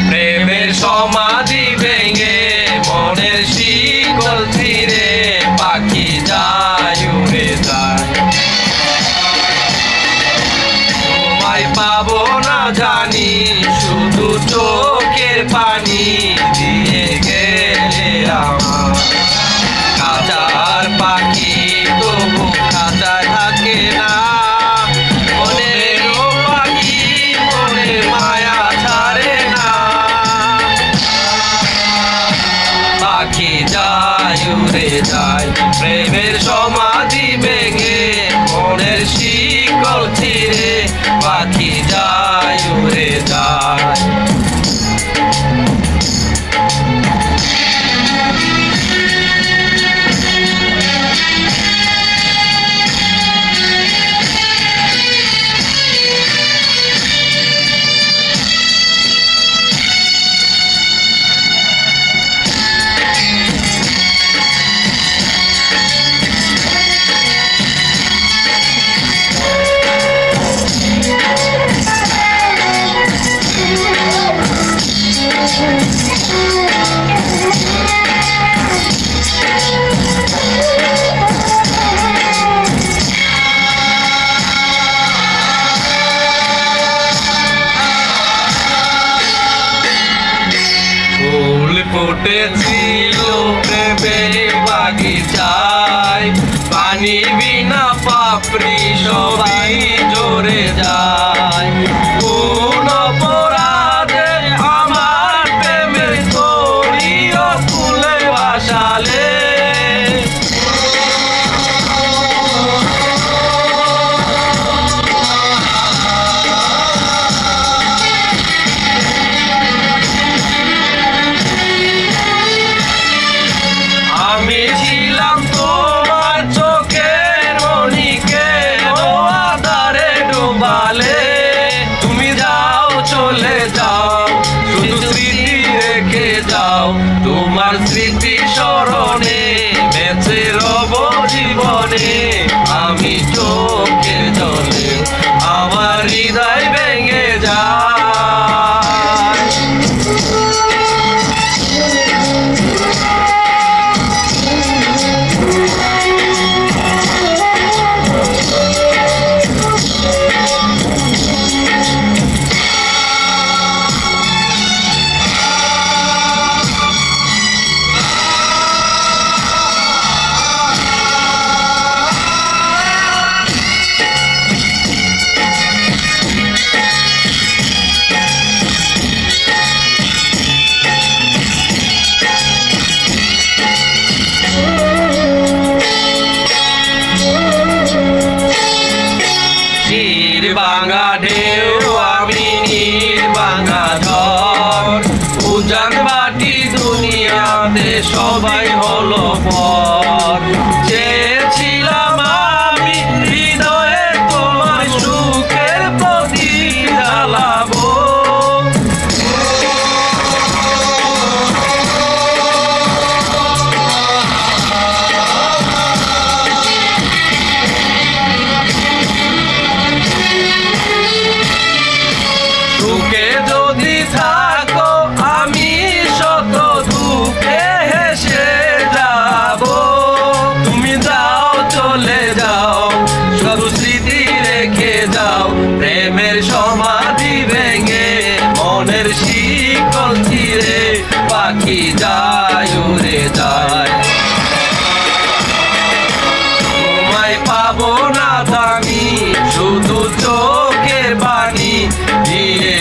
প্রেমের সমাধি ভেঙে মনের শিকল ছিঁড়ে পাখি যায় উড়ে যায়। তোমায় পাবো না জানি শুধু চোখের পানি দিয়ে গেলে আমার। খাঁচার পাখি তবু খাঁচায় থাকে না, মনেরও পাখি মনে মায়া ছাড়ে না। পাখি যায় উড়ে যায় প্রেমের সমাধি ভেঙে মনের শিকল ছিঁড়ে পাখি যায় উড়ে যায়। ফুটেছিল প্রেমের বাগিচায়, পানি বিনা পাপড়ি সবাই ঝরে যায়। কোন অপরাধে আমার প্রেমের তরিও ফুলে ভাসালে, আমি ছিলাম তোমার চোখের মণিকে ও আধারে ডুবালে। তুমি যাও চলে যাও শুধু স্মৃতি রেখে যাও, তোমার স্মৃতি স্মরণে বেঁচে রব জীবনে। আমি চোখের জলে আমার হৃদয় ভেঙে যায়। ভাঙা ঢেউ আমি নীর ভাঙা ঝড়, উজান বাটি দুনিয়াতে সবাই হলো পর। চেয়েছিলাম আমি হৃদয়ে তোমার সুখের প্রদীপ জ্বালাবো, সুখে যদি থাকো আমি শত দুঃখে হেসে যাব। তুমি যাও চলে যাও শুধু স্মৃতি রেখে যাও, প্রেমের সমাধি ভেঙে মনের শিকল ছিঁড়ে পাখি যায় উড়ে যায়। তোমায় পাবো না জানি শুধু চোখের বাণী দিয়ে